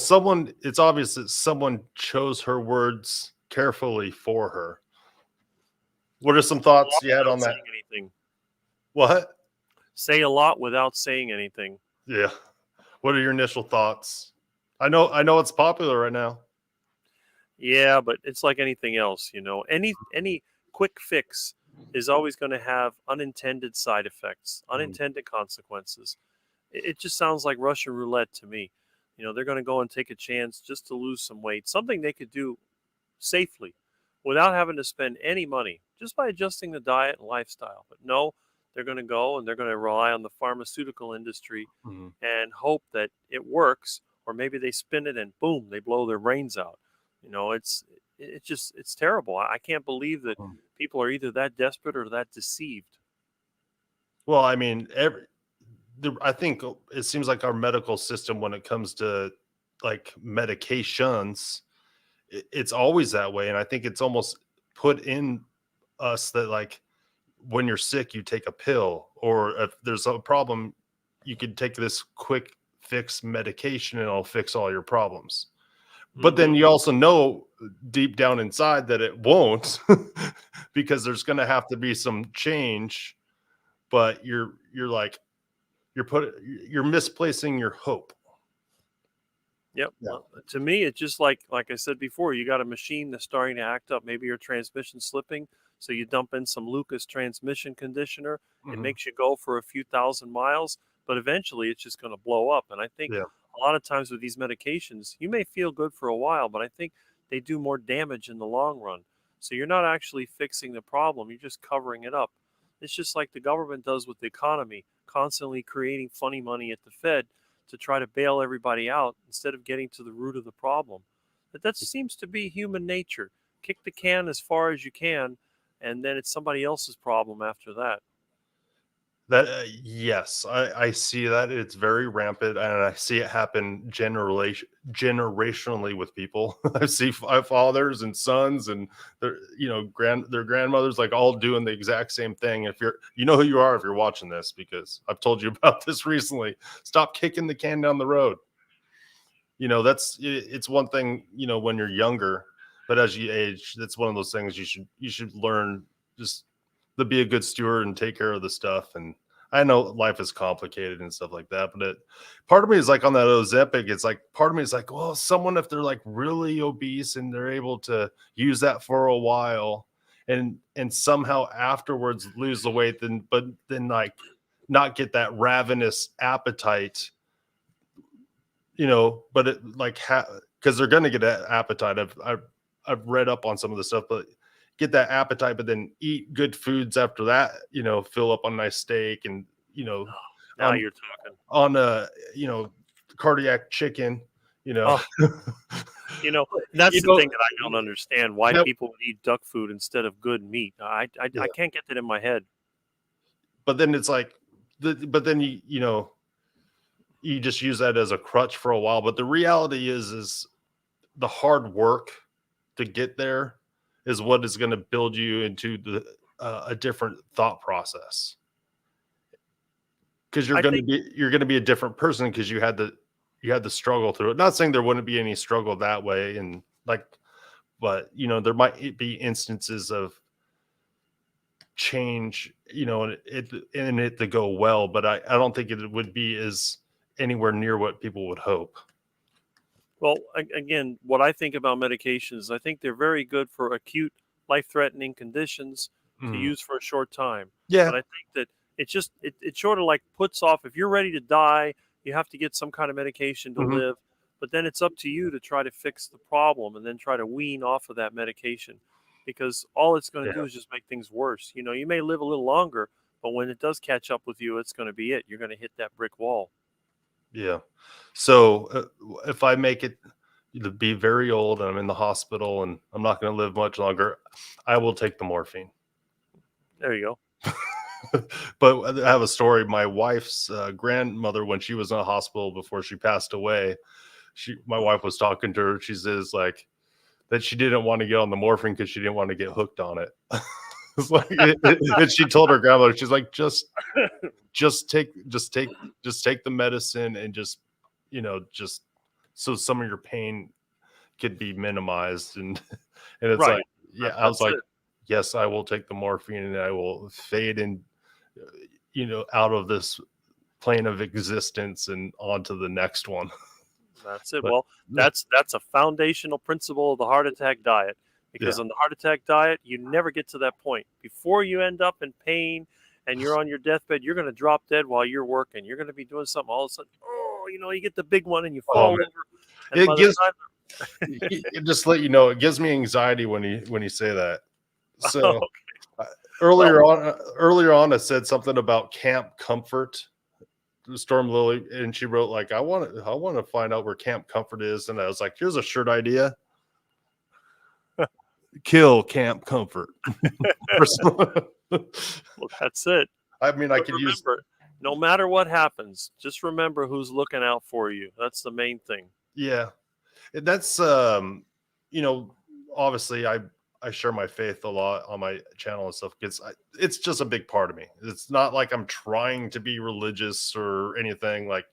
it's obvious that someone chose her words carefully for her. What are some thoughts you had on that? Anything. What? Say a lot without saying anything. Yeah. What are your initial thoughts? I know it's popular right now. Yeah, but it's like anything else, you know. Any quick fix is always going to have unintended side effects, unintended consequences. It just sounds like Russian roulette to me. You know, they're going to go and take a chance just to lose some weight, something they could do safely without having to spend any money, just by adjusting the diet and lifestyle. But no, they're going to go and they're going to rely on the pharmaceutical industry and hope that it works, or maybe they spin it and boom, they blow their brains out. You know, it's terrible. I can't believe that people are either that desperate or that deceived. Well, I mean, I think it seems like our medical system, when it comes to like medications, it's always that way. And I think it's almost put in us that like when you're sick, you take a pill, or if there's a problem, you could take this quick fix medication and it'll fix all your problems. But then you also know deep down inside that it won't, because there's going to have to be some change. But you're misplacing your hope. Yep. Yeah. Well, to me, it's just like I said before, you got a machine that's starting to act up. Maybe your transmission slipping, so you dump in some Lucas transmission conditioner. It makes you go for a few thousand miles, but eventually it's just going to blow up. And I think a lot of times with these medications, you may feel good for a while, but I think they do more damage in the long run. So you're not actually fixing the problem. You're just covering it up. It's just like the government does with the economy, constantly creating funny money at the Fed to try to bail everybody out instead of getting to the root of the problem. But that seems to be human nature. Kick the can as far as you can, and then it's somebody else's problem after that. That yes, I see that. It's very rampant, and I see it happen generationally with people. I see fathers and sons and their grandmothers, like all doing the exact same thing. If you know who you are if you're watching this, because I've told you about this recently. Stop kicking the can down the road. You know, it's one thing, you know, when you're younger, but as you age, that's one of those things you should learn just to be a good steward and take care of the stuff. And I know life is complicated and stuff like that, but part of me is like on that Ozempic. It's like part of me is like, well, someone if they're like really obese and they're able to use that for a while, and somehow afterwards lose the weight, then like not get that ravenous appetite, but it like because they're gonna get that appetite. I've read up on some of the stuff, but get that appetite, but then eat good foods after that, fill up on a nice steak and, Now on, you're talking. on cardiac chicken, Oh, that's the know, thing that I don't understand, why that, people would eat duck food instead of good meat. I can't get that in my head. but then it's like, but then you just use that as a crutch for a while. But the reality is the hard work to get there is what is going to build you into a different thought process. Because you're going to be a different person because you had the struggle through it. Not saying there wouldn't be any struggle that way, and but there might be instances of change, and it to go well, but I don't think it would be as anywhere near what people would hope. Well, again, what I think about medications, I think they're very good for acute life-threatening conditions to use for a short time. Yeah. But I think that it sort of like puts off, if you're ready to die, you have to get some kind of medication to live. But then it's up to you to try to fix the problem and then try to wean off of that medication, because all it's going to do is just make things worse. You may live a little longer, but when it does catch up with you, it's going to be it. You're going to hit that brick wall. Yeah. So if I make it to be very old and I'm in the hospital and I'm not going to live much longer, I will take the morphine. There you go. But I have a story. My wife's grandmother, when she was in a hospital before she passed away, my wife was talking to her. She says like that she didn't want to get on the morphine because she didn't want to get hooked on it. And she told her grandmother, she's like, just take the medicine and just so some of your pain could be minimized. And it's right. like, yeah, I was like, yes, I will take the morphine and I will fade in, out of this plane of existence and onto the next one. That's it. Well, that's a foundational principle of the heart attack diet, because on the heart attack diet, you never get to that point. Before you end up in pain and you're on your deathbed, you're going to drop dead while you're working. You're going to be doing something. All of a sudden, you get the big one and you fall over. And it just let you know, it gives me anxiety when you say that. So earlier on, I said something about Camp Comfort. Storm Lily, and she wrote like, I want to find out where Camp Comfort is, and I was like, here's a shirt idea. Kill Camp Comfort. Well, that's it. I mean, I could use. No matter what happens, just remember who's looking out for you. That's the main thing. Yeah, that's obviously I share my faith a lot on my channel and stuff because it's just a big part of me. It's not like I'm trying to be religious or anything. Like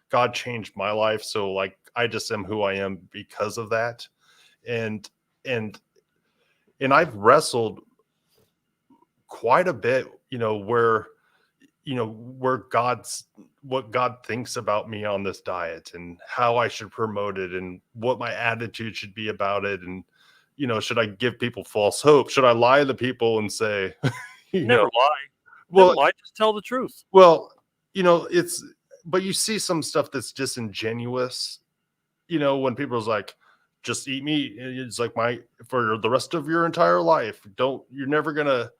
God changed my life, so like I just am who I am because of that. And I've wrestled quite a bit, where what God thinks about me on this diet and how I should promote it and what my attitude should be about it. And, should I give people false hope? Should I lie to people and say, never lie. Well, never lie, just tell the truth. Well, but you see some stuff that's disingenuous, when people's like, just eat meat. It's like for the rest of your entire life. You're never gonna,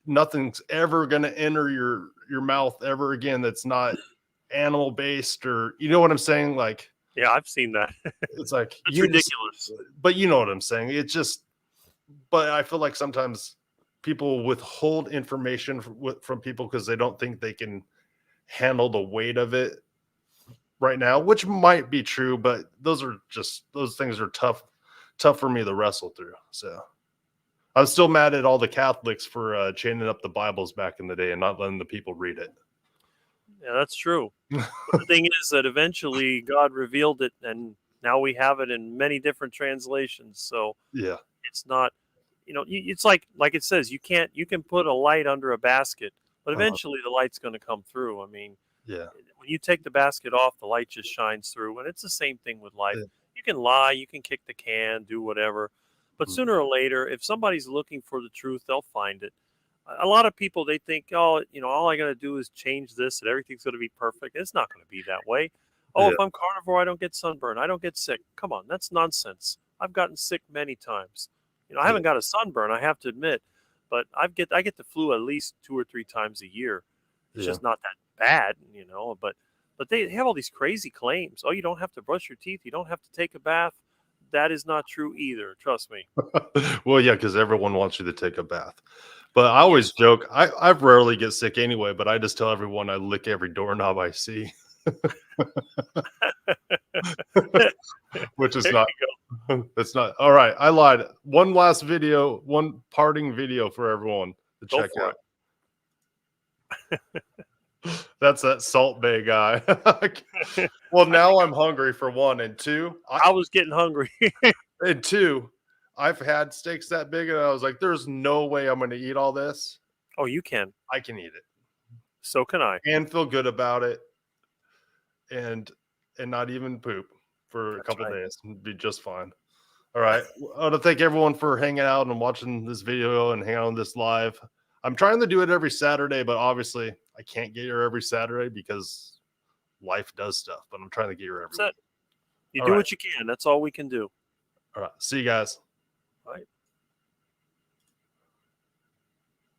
nothing's ever gonna enter your mouth ever again that's not animal based, or you know what I'm saying? Like, yeah, I've seen that. It's like it's ridiculous. But you know what I'm saying? But I feel like sometimes people withhold information from people because they don't think they can handle the weight of it right now, which might be true, but those things are tough for me to wrestle through. So I'm still mad at all the Catholics for chaining up the Bibles back in the day and not letting the people read it. Yeah, that's true. But the thing is that eventually God revealed it, and now we have it in many different translations. So yeah, it's not, it's like it says, you can put a light under a basket, but eventually the light's going to come through. I mean, Yeah. when you take the basket off, the light just shines through, and it's the same thing with life. Yeah. You can lie, you can kick the can, do whatever, but sooner or later, if somebody's looking for the truth, they'll find it. A lot of people, they think, oh, all I got to do is change this, and everything's going to be perfect. It's not going to be that way. Oh, Yeah. if I'm carnivore, I don't get sunburn, I don't get sick. Come on, that's nonsense. I've gotten sick many times. I haven't got a sunburn, I have to admit, but I get the flu at least 2 or 3 times a year. It's just not that bad, but they have all these crazy claims. Oh, you don't have to brush your teeth, you don't have to take a bath. That is not true either. Trust me. Well, yeah, because everyone wants you to take a bath. But I always joke, I rarely get sick anyway, but I just tell everyone I lick every doorknob I see. Which is not, it's not. All right, I lied. One last video, one parting video for everyone to Go check for out. That's that Salt Bay guy. Well, now I'm hungry for one, and two, I was getting hungry. and two, I've had steaks that big, and I was like, "There's no way I'm going to eat all this." Oh, you can. I can eat it, So can I. and feel good about it, and not even poop for a couple days. It'd be just fine. All right, I want to thank everyone for hanging out and watching this video and hanging out on this live. I'm trying to do it every Saturday, but obviously I can't get here every Saturday because life does stuff. But I'm trying to get here every week. You All do right. what you can. That's all we can do. All right. See you guys. All right.